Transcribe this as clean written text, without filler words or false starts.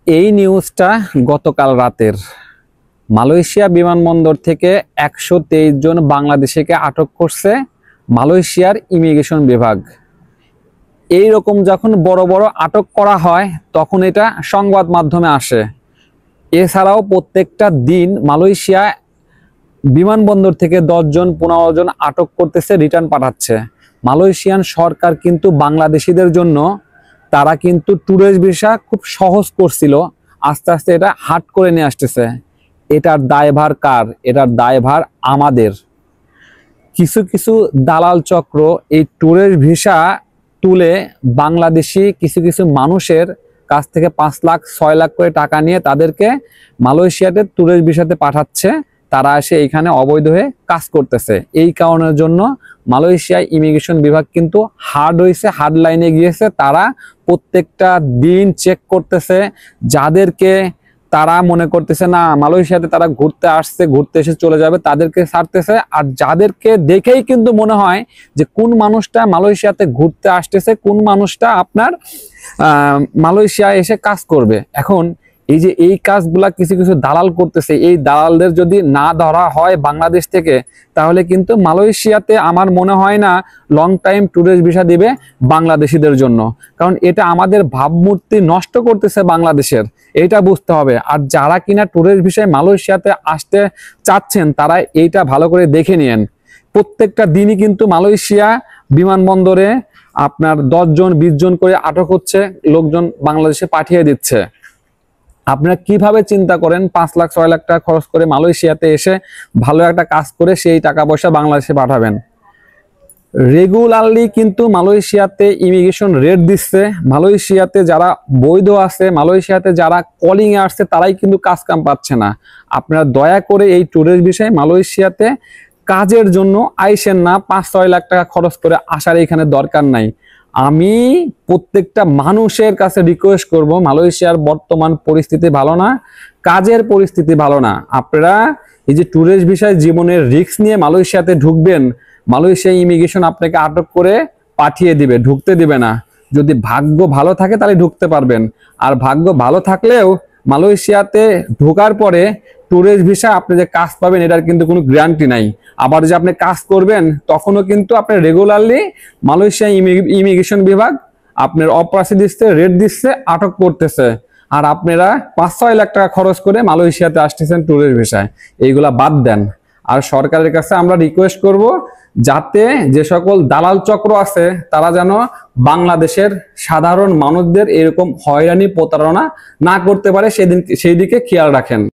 এই নিউজটা গতকাল রাতের। মালয়েশিয়া বিমানবন্দর থেকে 123 জন বাংলাদেশিকে আটক করছে মালয়েশিয়ার ইমিগ্রেশন বিভাগ। এই রকম যখন বড় বড় আটক করা হয় তখন এটা সংবাদ মাধ্যমে আসে। এছাড়াও প্রত্যেকটা দিন মালয়েশিয়া বিমানবন্দর থেকে 10 জন 15 জন আটক করতেছে, রিটার্ন পাঠাচ্ছে। মালয়েশিয়ান সরকার কিন্তু বাংলাদেশিদের জন্য তারা কিন্তু ট্যুরিস্ট ভিসা খুব সহজ করছিল, আস্তে আস্তে এটা হার্ড করে নিয়ে আসতেছে। এটার দায়ভার কার? এটার দায়ভার আমাদের। কিছু কিছু দালাল চক্র এই ট্যুরিস্ট ভিসা তুলে বাংলাদেশি কিছু কিছু মানুষের কাছ থেকে 5 লাখ 6 লাখ করে টাকা নিয়ে তাদেরকে মালয়েশিয়াতে ট্যুরিস্ট ভিসাতে পাঠাচ্ছে। তারা এসে এইখানে অবৈধ হয়ে কাজ করতেছে। এই কারণের জন্য মালয়েশিয়া ইমিগ্রেশন বিভাগ কিন্তু হার্ড হয়েছে, হার্ড লাইনে গিয়েছে। তারা প্রত্যেকটা দিন চেক করতেছে। যাদেরকে তারা মনে করতেছে না মালয়েশিয়াতে তারা ঘুরতে আসছে, ঘুরতে এসে চলে যাবে, তাদেরকে ছাড়তেছে। আর যাদেরকে দেখেই কিন্তু মনে হয় যে কোন মানুষটা মালয়েশিয়াতে ঘুরতে আসতেছে, কোন মানুষটা আপনার মালয়েশিয়া এসে কাজ করবে। এখন এই যে এই কাজগুলা কিছু কিছু দালাল করতেছে, এই দালালদের যদি না ধরা হয় বাংলাদেশ থেকে, তাহলে কিন্তু মালয়েশিয়াতে আমার মনে হয় না লং টাইম ট্যুরিস্ট ভিসা দিবে বাংলাদেশিদের জন্য। কারণ এটা আমাদের ভাবমূর্তি নষ্ট করতেছে বাংলাদেশের, এটা বুঝতে হবে। আর যারা কিনা ট্যুরিস্ট ভিসায় মালয়েশিয়াতে আসতে চাচ্ছেন তারা এইটা ভালো করে দেখে নিয়েন। প্রত্যেকটা দিনই কিন্তু মালয়েশিয়া বিমানবন্দরে আপনার 10 জন 20 জন করে আটক হচ্ছে, লোকজন বাংলাদেশে পাঠিয়ে দিচ্ছে। আপনারা কিভাবে চিন্তা করেন 5 লাখ 6 লাখ টাকা খরচ করে মালয়েশিয়াতে এসে ভালো একটা কাজ করে সেই টাকা পয়সা বাংলাদেশে পাঠাবেন? রেগুলারলি কিন্তু মালয়েশিয়াতে ইমিগ্রেশন রেট দিচ্ছে। মালয়েশিয়াতে যারা বৈধ আছে, মালয়েশিয়াতে যারা কলিং এ আসছে তারাই কিন্তু কাজ কাম পাচ্ছে না। আপনারা দয়া করে এই ট্যুরিস্ট বিষয়ে মালয়েশিয়াতে কাজের জন্য আইসেন না। 5-6 লাখ টাকা খরচ করে আসার এখানে দরকার নাই। আমি প্রত্যেকটা মানুষের কাছে রিকোয়েস্ট করব, মালয়েশিয়ার বর্তমান পরিস্থিতি ভালো না, কাজের পরিস্থিতি ভালো না। আপনারা এই যে ট্যুরিস্ট ভিসায় জীবনের রিস্ক নিয়ে মালয়েশিয়াতে ঢুকবেন, মালয়েশিয়া ইমিগ্রেশন আপনাকে আটক করে পাঠিয়ে দিবে, ঢুকতে দিবে না। যদি ভাগ্য ভালো থাকে তাহলে ঢুকতে পারবেন। আর ভাগ্য ভালো থাকলেও মালয়েশিয়াতে ঢোকার পরে ট্যুরিস্ট ভিসা আপনি যে কাজ পাবেন এটার কিন্তু কোনো গ্যারান্টি নাই। আবার যে আপনি কাজ করবেন তখনও কিন্তু আপনি রেগুলারলি মালয়েশিয়া ইমিগ্রেশন বিভাগ আপনার অপরাধী দিচ্ছে, রেট দিচ্ছে, আটক করতেছে। আর আপনারা 5-6 লাখ টাকা খরচ করে মালয়েশিয়াতে আসতেছেন ট্যুরিস্ট ভিসায়। এইগুলা বাদ দেন। আর সরকারের কাছে আমরা রিকোয়েস্ট করব যাতে যে সকল দালাল চক্র আছে তারা যেন বাংলাদেশের সাধারণ মানুষদের এরকম হয়রানি প্রতারণা না করতে পারে সেই দিকে খেয়াল রাখেন।